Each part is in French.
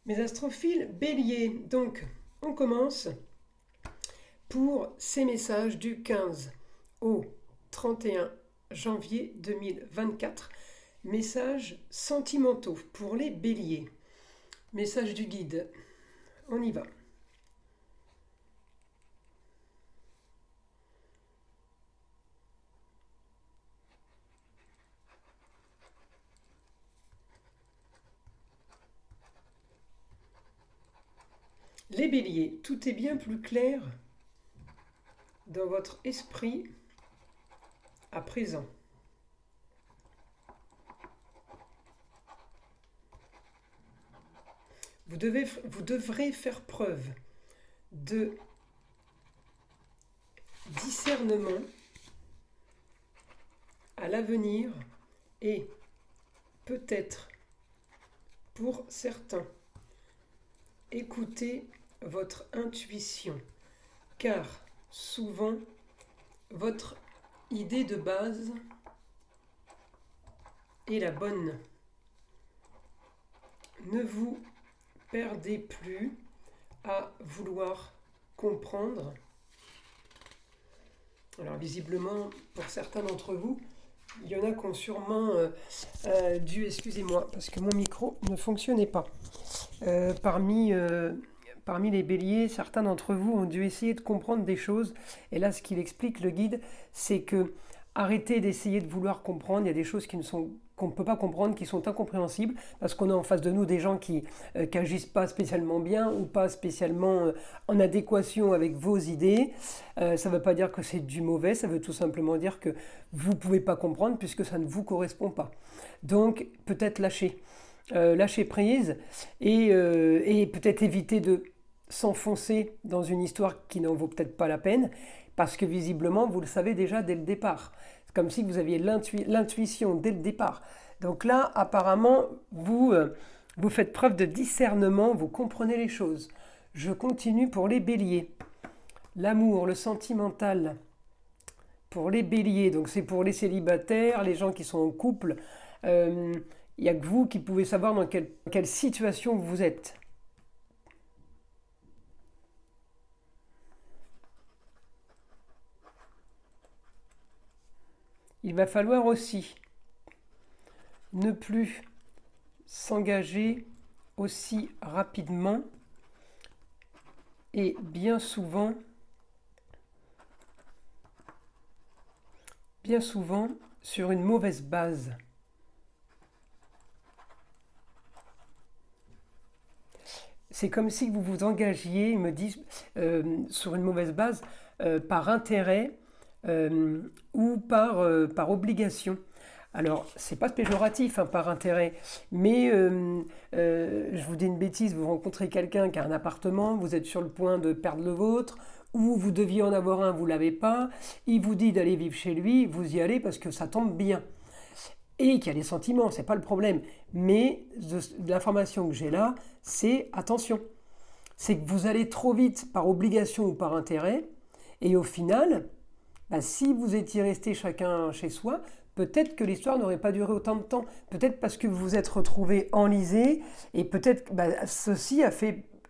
Mes astrophiles béliers, donc on commence pour ces messages du 15 au 31 janvier 2024. Messages sentimentaux pour les béliers. Message du guide. On y va. Les béliers, tout est bien plus clair dans votre esprit à présent. Vous devrez faire preuve de discernement à l'avenir et peut-être pour certains, écoutez votre intuition, car souvent votre idée de base est la bonne. Ne vous perdez plus à vouloir comprendre. Alors visiblement, pour certains d'entre vous, il y en a qui ont sûrement dû, excusez-moi, parce que mon micro ne fonctionnait pas. Parmi les béliers, certains d'entre vous ont dû essayer de comprendre des choses. Et là, ce qu'il explique, le guide, c'est que arrêtez d'essayer de vouloir comprendre. Il y a des choses qu'on ne peut pas comprendre, qui sont incompréhensibles, parce qu'on a en face de nous des gens qui n'agissent pas spécialement bien ou pas spécialement en adéquation avec vos idées. Ça ne veut pas dire que c'est du mauvais, ça veut tout simplement dire que vous ne pouvez pas comprendre puisque ça ne vous correspond pas. Donc, peut-être lâcher prise et peut-être éviter de s'enfoncer dans une histoire qui n'en vaut peut-être pas la peine, parce que visiblement, vous le savez déjà dès le départ. C'est comme si vous aviez l'intuition dès le départ. Donc là, apparemment, vous faites preuve de discernement, vous comprenez les choses. Je continue pour les béliers. L'amour, le sentimental, pour les béliers, donc c'est pour les célibataires, les gens qui sont en couple. Il n'y a que vous qui pouvez savoir dans quelle situation vous êtes. Il va falloir aussi ne plus s'engager aussi rapidement et bien souvent sur une mauvaise base. C'est comme si vous vous engagiez, ils me disent, sur une mauvaise base, par intérêt ou par obligation. Alors, c'est pas péjoratif par intérêt, mais je vous dis une bêtise, vous rencontrez quelqu'un qui a un appartement, vous êtes sur le point de perdre le vôtre, ou vous deviez en avoir un, vous l'avez pas, il vous dit d'aller vivre chez lui, vous y allez parce que ça tombe bien. Et qu'il y a des sentiments, c'est pas le problème. Mais de l'information que j'ai là, c'est attention. C'est que vous allez trop vite par obligation ou par intérêt, et au final, si vous étiez resté chacun chez soi, peut-être que l'histoire n'aurait pas duré autant de temps. Peut-être parce que vous vous êtes retrouvés enlisés, et peut-être ceci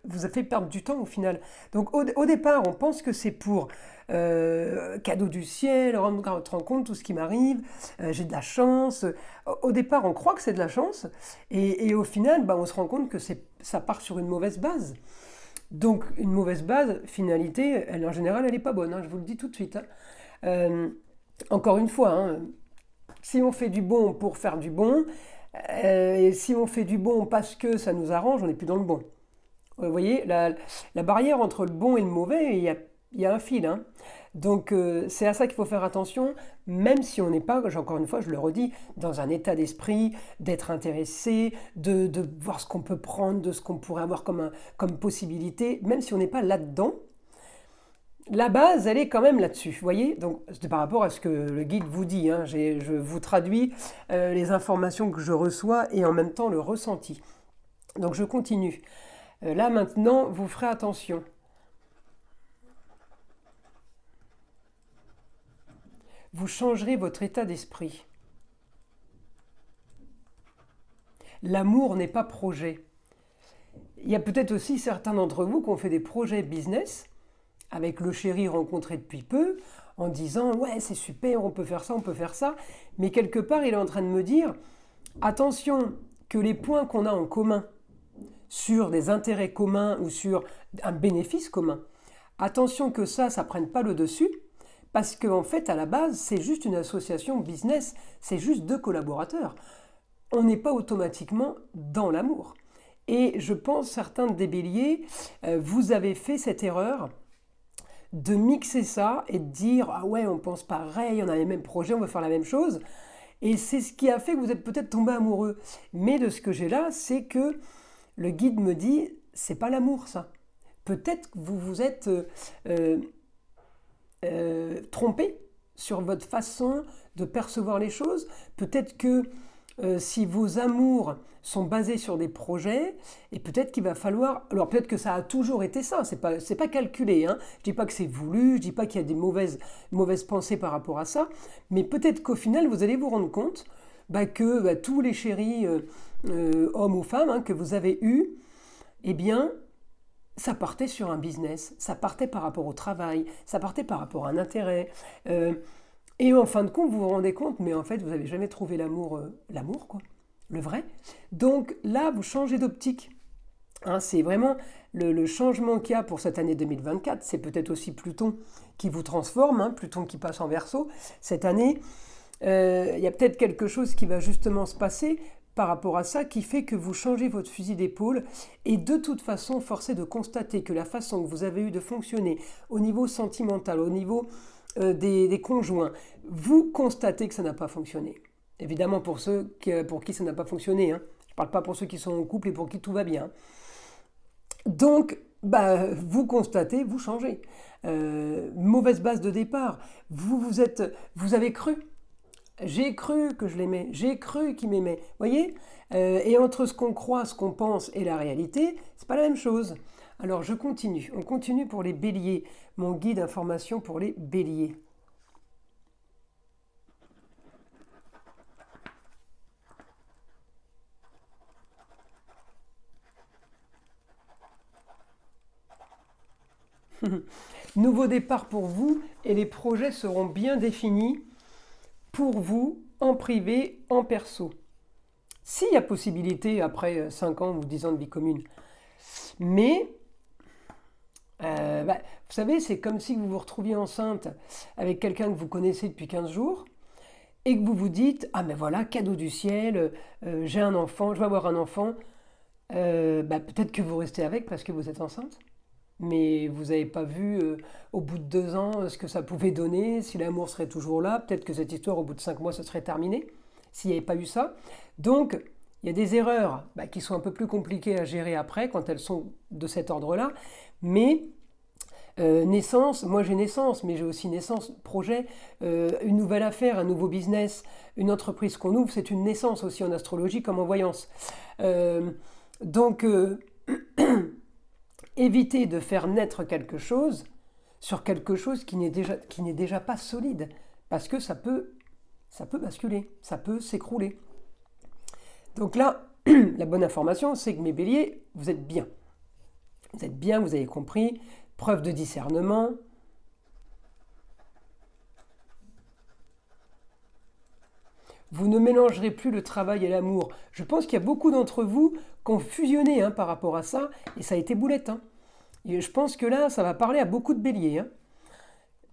vous a fait perdre du temps au final. Donc au départ, on pense que c'est pour cadeau du ciel, rendre compte tout ce qui m'arrive, j'ai de la chance. Au départ, on croit que c'est de la chance, et au final, on se rend compte que ça part sur une mauvaise base. Donc une mauvaise base, finalité, en général, elle n'est pas bonne, je vous le dis tout de suite. Encore une fois, si on fait du bon pour faire du bon, et si on fait du bon parce que ça nous arrange, on n'est plus dans le bon. Vous voyez, la barrière entre le bon et le mauvais, il y a un fil. Donc c'est à ça qu'il faut faire attention, même si on n'est pas, encore une fois, je le redis, dans un état d'esprit, d'être intéressé, de voir ce qu'on peut prendre, de ce qu'on pourrait avoir comme possibilité, même si on n'est pas là-dedans. La base, elle est quand même là-dessus, vous voyez. Donc, c'est par rapport à ce que le guide vous dit. Je vous traduis les informations que je reçois et en même temps le ressenti. Donc, je continue. Là, maintenant, vous ferez attention. Vous changerez votre état d'esprit. L'amour n'est pas projet. Il y a peut-être aussi certains d'entre vous qui ont fait des projets business avec le chéri rencontré depuis peu, en disant ouais c'est super, on peut faire ça, on peut faire ça, mais quelque part il est en train de me dire attention que les points qu'on a en commun sur des intérêts communs ou sur un bénéfice commun, attention que ça prenne pas le dessus, parce qu'en fait à la base c'est juste une association business, c'est juste deux collaborateurs. On n'est pas automatiquement dans l'amour. Et je pense certains des béliers, vous avez fait cette erreur de mixer ça et de dire ah ouais on pense pareil, on a les mêmes projets, on veut faire la même chose. Et c'est ce qui a fait que vous êtes peut-être tombé amoureux. Mais de ce que j'ai là, c'est que le guide me dit c'est pas l'amour ça. Peut-être que vous vous êtes trompé sur votre façon de percevoir les choses. Peut-être que si vos amours sont basés sur des projets, et peut-être qu'il va falloir... Alors peut-être que ça a toujours été ça, c'est pas calculé. Hein. Je dis pas que c'est voulu, je dis pas qu'il y a des mauvaises pensées par rapport à ça, mais peut-être qu'au final, vous allez vous rendre compte que tous les chéris, hommes ou femmes, hein, que vous avez eus, eh bien, ça partait sur un business, ça partait par rapport au travail, ça partait par rapport à un intérêt. Et en fin de compte, vous vous rendez compte, mais en fait, vous n'avez jamais trouvé l'amour, quoi, le vrai. Donc là, vous changez d'optique. Hein, c'est vraiment le changement qu'il y a pour cette année 2024. C'est peut-être aussi Pluton qui vous transforme, hein, Pluton qui passe en Verseau. Cette année, il y a peut-être quelque chose qui va justement se passer par rapport à ça, qui fait que vous changez votre fusil d'épaule. Et de toute façon, force est de constater que la façon que vous avez eu de fonctionner au niveau sentimental, au niveau des conjoints, vous constatez que ça n'a pas fonctionné. Évidemment pour ceux pour qui ça n'a pas fonctionné. Hein. Je ne parle pas pour ceux qui sont en couple et pour qui tout va bien. Donc, vous constatez, vous changez. Mauvaise base de départ. Vous avez cru. J'ai cru que je l'aimais. J'ai cru qu'il m'aimait. Vous voyez et entre ce qu'on croit, ce qu'on pense et la réalité, c'est pas la même chose. Alors je continue. On continue pour les béliers. Mon guide information pour les béliers. Nouveau départ pour vous et les projets seront bien définis pour vous en privé, en perso. S'il y a possibilité après 5 ans ou 10 ans de vie commune. Mais, vous savez, c'est comme si vous vous retrouviez enceinte avec quelqu'un que vous connaissez depuis 15 jours et que vous vous dites « Ah mais voilà, cadeau du ciel, j'ai un enfant, je vais avoir un enfant. Peut-être que vous restez avec parce que vous êtes enceinte. Mais vous n'avez pas vu au bout de 2 ans ce que ça pouvait donner, si l'amour serait toujours là. Peut-être que cette histoire, au bout de 5 mois, se serait terminée, s'il n'y avait pas eu ça. Donc, il y a des erreurs qui sont un peu plus compliquées à gérer après, quand elles sont de cet ordre-là. Mais naissance, moi j'ai naissance, mais j'ai aussi naissance, projet, une nouvelle affaire, un nouveau business, une entreprise qu'on ouvre, c'est une naissance aussi en astrologie comme en voyance. Donc... évitez de faire naître quelque chose sur quelque chose qui n'est déjà pas solide, parce que ça peut basculer, ça peut s'écrouler. Donc là, la bonne information, c'est que mes béliers, vous êtes bien. Vous êtes bien, vous avez compris, preuve de discernement. Vous ne mélangerez plus le travail et l'amour. Je pense qu'il y a beaucoup d'entre vous qui ont fusionné par rapport à ça, et ça a été boulette. Hein. Et je pense que là, ça va parler à beaucoup de béliers. Hein.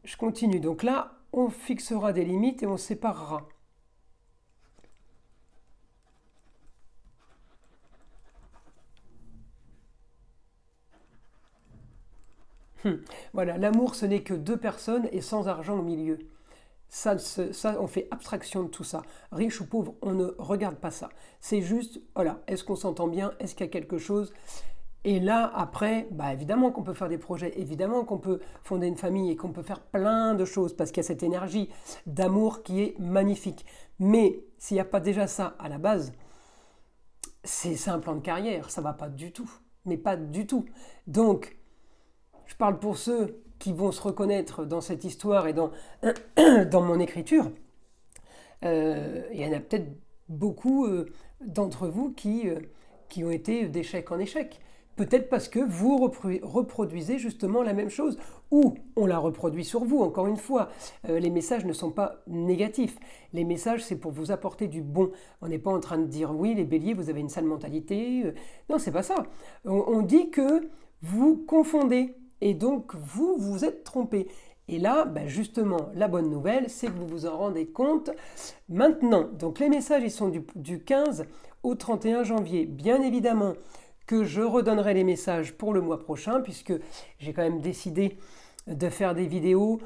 Je continue. Donc là, on fixera des limites et on séparera. Voilà, l'amour, ce n'est que 2 personnes et sans argent au milieu. Ça, on fait abstraction de tout ça. Riche ou pauvre, on ne regarde pas ça. C'est juste, voilà, est-ce qu'on s'entend bien? Est-ce qu'il y a quelque chose? Et là, après, évidemment qu'on peut faire des projets, évidemment qu'on peut fonder une famille et qu'on peut faire plein de choses parce qu'il y a cette énergie d'amour qui est magnifique. Mais s'il n'y a pas déjà ça à la base, c'est un plan de carrière, ça ne va pas du tout. Mais pas du tout. Donc, je parle pour ceux qui vont se reconnaître dans cette histoire et dans mon écriture. Il y en a peut-être beaucoup d'entre vous qui ont été d'échec en échec. Peut-être parce que vous reproduisez justement la même chose, ou on la reproduit sur vous, encore une fois. Les messages ne sont pas négatifs. Les messages, c'est pour vous apporter du bon. On n'est pas en train de dire, oui, les béliers, vous avez une sale mentalité. Non, c'est pas ça. On dit que vous confondez, et donc vous vous êtes trompé. Et là, justement, la bonne nouvelle, c'est que vous vous en rendez compte maintenant. Donc les messages, ils sont du 15 au 31 janvier. Bien évidemment que je redonnerai les messages pour le mois prochain, puisque j'ai quand même décidé de faire des vidéos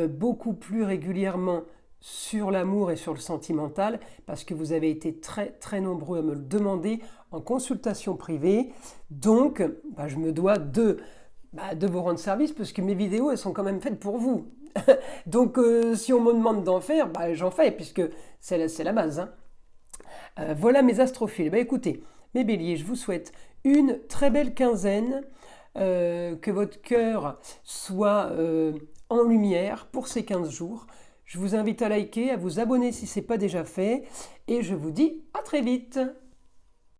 beaucoup plus régulièrement sur l'amour et sur le sentimental, parce que vous avez été très très nombreux à me le demander en consultation privée. Donc, je me dois de vous rendre service, parce que mes vidéos, elles sont quand même faites pour vous. Donc, si on me demande d'en faire, j'en fais, puisque c'est la base. Voilà mes astrophiles. Écoutez, mes béliers, je vous souhaite une très belle quinzaine, que votre cœur soit en lumière pour ces 15 jours. Je vous invite à liker, à vous abonner si ce n'est pas déjà fait, et je vous dis à très vite.